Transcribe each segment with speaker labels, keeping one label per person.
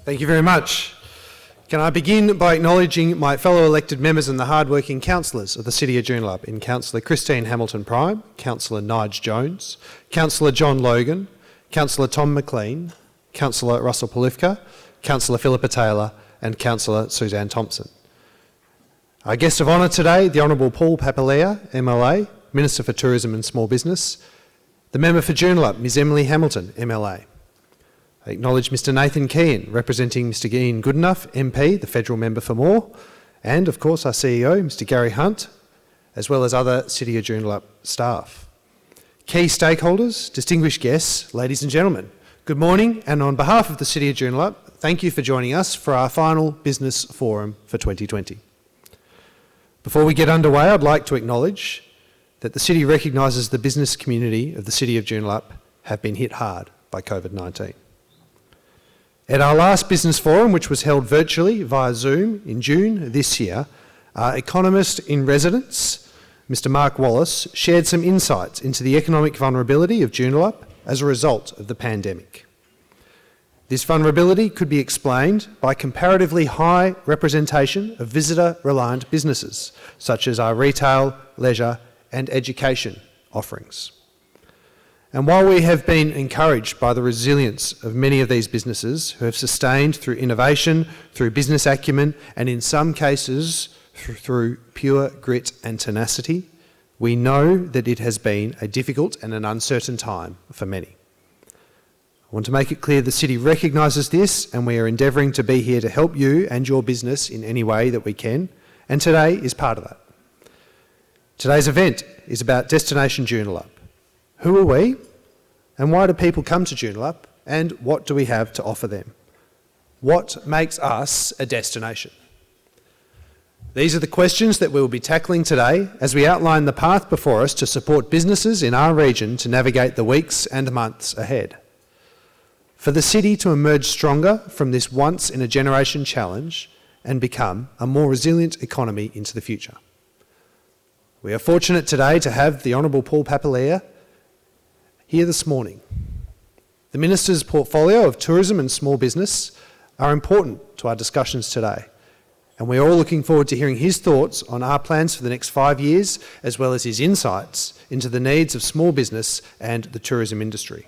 Speaker 1: Thank you very much. Can I begin by acknowledging my fellow elected members and the hard-working councillors of the City of Joondalup in Councillor Christine Hamilton-Prime, Councillor Nige Jones, Councillor John Logan, Councillor Tom McLean, Councillor Russell Polifka, Councillor Philippa Taylor and Councillor Suzanne Thompson. Our guest of honour today, the Honourable Paul Papalea, MLA, Minister for Tourism and Small Business, the Member for Joondalup, Ms Emily Hamilton, MLA. I acknowledge Mr Nathan Keane, representing Mr Ian Goodenough, MP, the Federal Member for Moore, and of course our CEO, Mr Gary Hunt, as well as other City of Joondalup staff. Key stakeholders, distinguished guests, ladies and gentlemen, good morning, and on behalf of the City of Joondalup, thank you for joining us for our final business forum for 2020. Before we get underway, I'd like to acknowledge that the City recognises the business community of the City of Joondalup have been hit hard by COVID-19. At our last business forum, which was held virtually via Zoom in June this year, our economist in residence, Mr Mark Wallace, shared some insights into the economic vulnerability of Joondalup as a result of the pandemic. This vulnerability could be explained by comparatively high representation of visitor-reliant businesses, such as our retail, leisure and education offerings. And while we have been encouraged by the resilience of many of these businesses who have sustained through innovation, through business acumen, and in some cases through pure grit and tenacity, we know that it has been a difficult and an uncertain time for many. I want to make it clear the City recognises this, and we are endeavouring to be here to help you and your business in any way that we can, and today is part of that. Today's event is about Destination Joondalup. Who are we, and why do people come to Joondalup, and what do we have to offer them? What makes us a destination? These are the questions that we will be tackling today as we outline the path before us to support businesses in our region to navigate the weeks and months ahead. For the City to emerge stronger from this once-in-a-generation challenge and become a more resilient economy into the future. We are fortunate today to have the Honourable Paul Papalea here this morning. The Minister's portfolio of tourism and small business are important to our discussions today, and we're all looking forward to hearing his thoughts on our plans for the next 5 years, as well as his insights into the needs of small business and the tourism industry.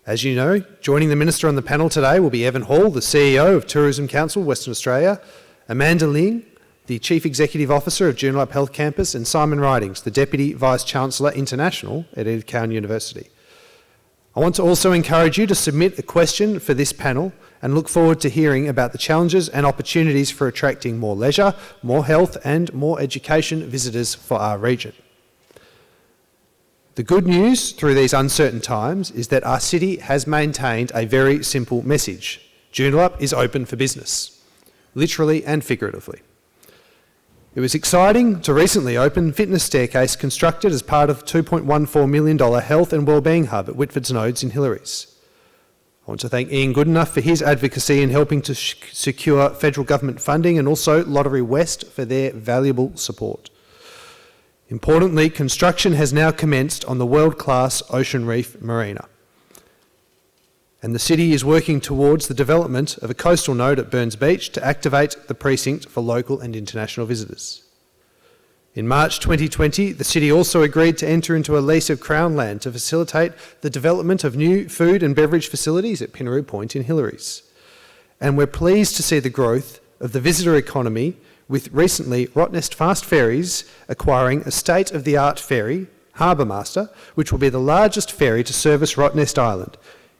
Speaker 1: As you know, joining the Minister on the panel today will be Evan Hall, the CEO of Tourism Council Western Australia, Amanda Ling, the Chief Executive Officer of Joondalup Health Campus, and Simon Ridings, the Deputy Vice-Chancellor International at Edith Cowan University. I want to also encourage you to submit a question for this panel and look forward to hearing about the challenges and opportunities for attracting more leisure, more health and more education visitors for our region. The good news through these uncertain times is that our City has maintained a very simple message. Joondalup is open for business, literally and figuratively. It was exciting to recently open Fitness Staircase constructed as part of $2.14 million health and wellbeing hub at Whitford's Nodes in Hillary's. I want to thank Ian Goodenough for his advocacy in helping to secure federal government funding, and also Lottery West for their valuable support. Importantly, construction has now commenced on the world-class Ocean Reef Marina, and the City is working towards the development of a coastal node at Burns Beach to activate the precinct for local and international visitors. In March 2020, the City also agreed to enter into a lease of Crown land to facilitate the development of new food and beverage facilities at Pinaroo Point in Hillary's. And we're pleased to see the growth of the visitor economy, with recently Rottnest Fast Ferries acquiring a state-of-the-art ferry, Harbour Master, which will be the largest ferry to service Rottnest Island,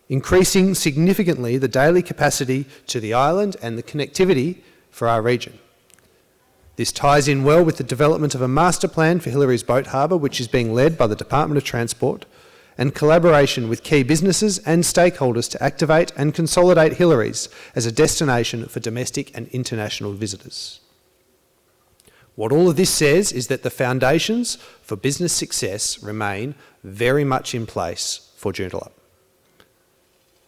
Speaker 1: increasing significantly the daily capacity to the island and the connectivity for our region. This ties in well with the development of a master plan for Hillary's Boat Harbour, which is being led by the Department of Transport, and collaboration with key businesses and stakeholders to activate and consolidate Hillary's as a destination for domestic and international visitors. What all of this says is that the foundations for business success remain very much in place for Joondalup.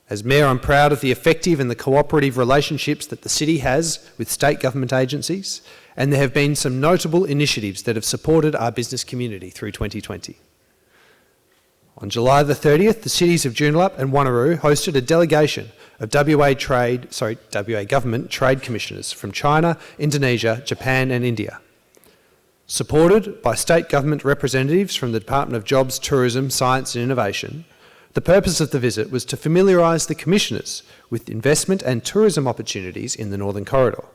Speaker 1: As Mayor, I'm proud of the effective and the cooperative relationships that the City has with state government agencies, and there have been some notable initiatives that have supported our business community through 2020. On July the 30th, the cities of Joondalup and Wanneroo hosted a delegation of WA Government Trade Commissioners from China, Indonesia, Japan and India. Supported by state government representatives from the Department of Jobs, Tourism, Science and Innovation, the purpose of the visit was to familiarise the Commissioners with investment and tourism opportunities in the Northern Corridor.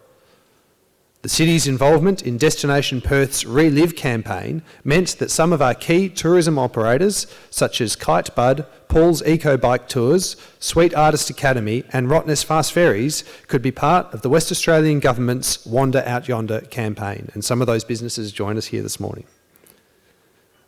Speaker 1: The city's involvement in Destination Perth's Relive campaign meant that some of our key tourism operators, such as Kite Bud, Paul's Eco Bike Tours, Sweet Artist Academy and Rottnest Fast Ferries, could be part of the West Australian Government's Wander Out Yonder campaign, and some of those businesses join us here this morning.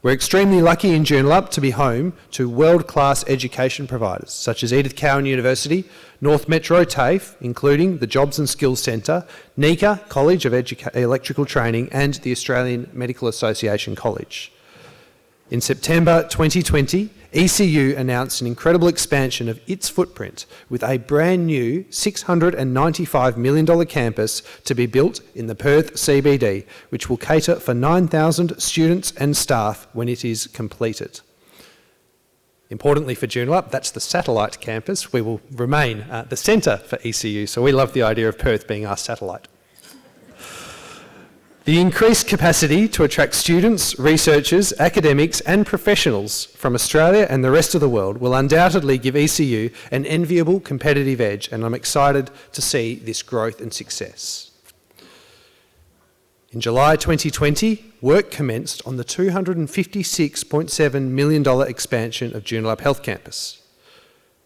Speaker 1: We're extremely lucky in Joondalup to be home to world-class education providers such as Edith Cowan University, North Metro TAFE, including the Jobs and Skills Centre, NECA College of Electrical Training and the Australian Medical Association College. In September 2020, ECU announced an incredible expansion of its footprint with a brand new $695 million campus to be built in the Perth CBD, which will cater for 9,000 students and staff when it is completed. Importantly for Joondalup, that's the satellite campus. We will remain the centre for ECU, so we love the idea of Perth being our satellite. The increased capacity to attract students, researchers, academics and professionals from Australia and the rest of the world will undoubtedly give ECU an enviable competitive edge, and I'm excited to see this growth and success. In July 2020, work commenced on the $256.7 million expansion of Joondalup Health Campus.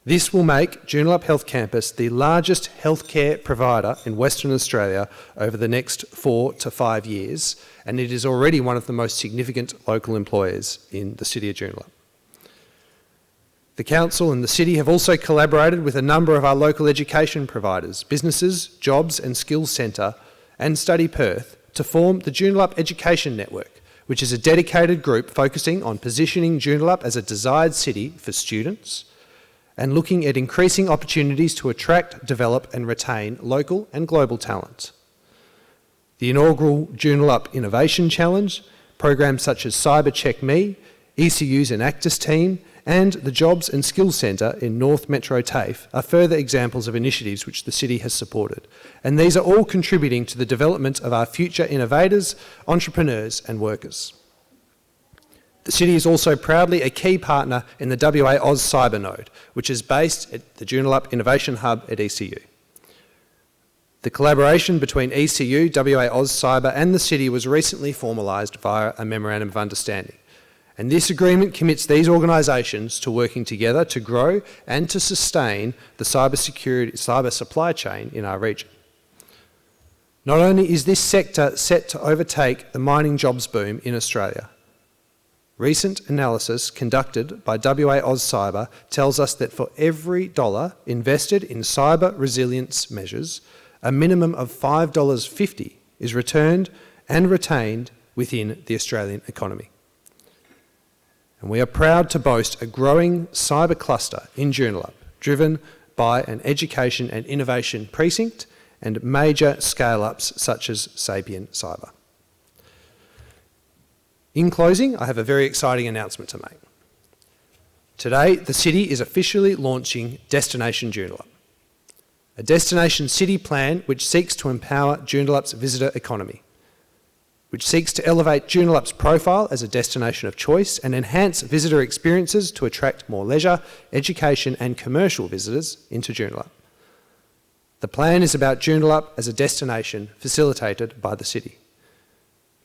Speaker 1: This will make Joondalup Health Campus the largest healthcare provider in Western Australia over the next 4 to 5 years, and it is already one of the most significant local employers in the City of Joondalup. The Council and the City have also collaborated with a number of our local education providers, businesses, Jobs and Skills Centre and Study Perth to form the Joondalup Education Network, which is a dedicated group focusing on positioning Joondalup as a desired city for students and looking at increasing opportunities to attract, develop and retain local and global talent. The inaugural Joondalup Innovation Challenge, programs such as Cyber Check Me, ECU's Enactus team and the Jobs and Skills Centre in North Metro TAFE are further examples of initiatives which the City has supported, and these are all contributing to the development of our future innovators, entrepreneurs and workers. The City is also proudly a key partner in the WA Oz Cyber Node, which is based at the Joondalup Innovation Hub at ECU. The collaboration between ECU, WA Oz Cyber and the City was recently formalised via a Memorandum of Understanding, and this agreement commits these organisations to working together to grow and to sustain the cyber supply chain in our region. Not only is this sector set to overtake the mining jobs boom in Australia, recent analysis conducted by WA Oz Cyber tells us that for every dollar invested in cyber resilience measures, a minimum of $5.50 is returned and retained within the Australian economy. And we are proud to boast a growing cyber cluster in Joondalup, driven by an education and innovation precinct and major scale-ups such as Sapient Cyber. In closing, I have a very exciting announcement to make. Today, the City is officially launching Destination Joondalup, a destination city plan which seeks to empower Joondalup's visitor economy, which seeks to elevate Joondalup's profile as a destination of choice and enhance visitor experiences to attract more leisure, education and commercial visitors into Joondalup. The plan is about Joondalup as a destination facilitated by the City.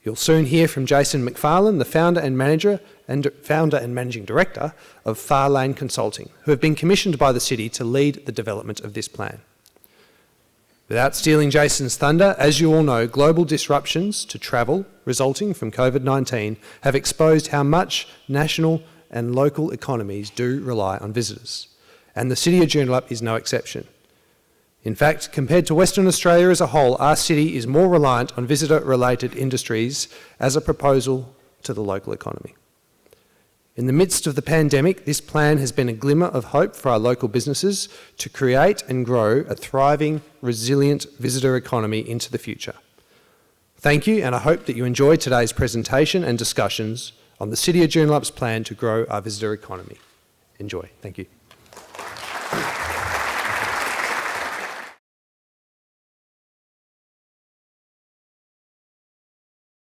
Speaker 1: You'll soon hear from Jason McFarlane, the founder and managing director of Far Lane Consulting, who have been commissioned by the City to lead the development of this plan. Without stealing Jason's thunder, as you all know, global disruptions to travel resulting from COVID-19 have exposed how much national and local economies do rely on visitors, and the City of Joondalup is no exception. In fact, compared to Western Australia as a whole, our city is more reliant on visitor-related industries as a proposal to the local economy. In the midst of the pandemic, this plan has been a glimmer of hope for our local businesses to create and grow a thriving, resilient visitor economy into the future. Thank you, and I hope that you enjoyed today's presentation and discussions on the City of Joondalup's plan to grow our visitor economy. Enjoy. Thank you.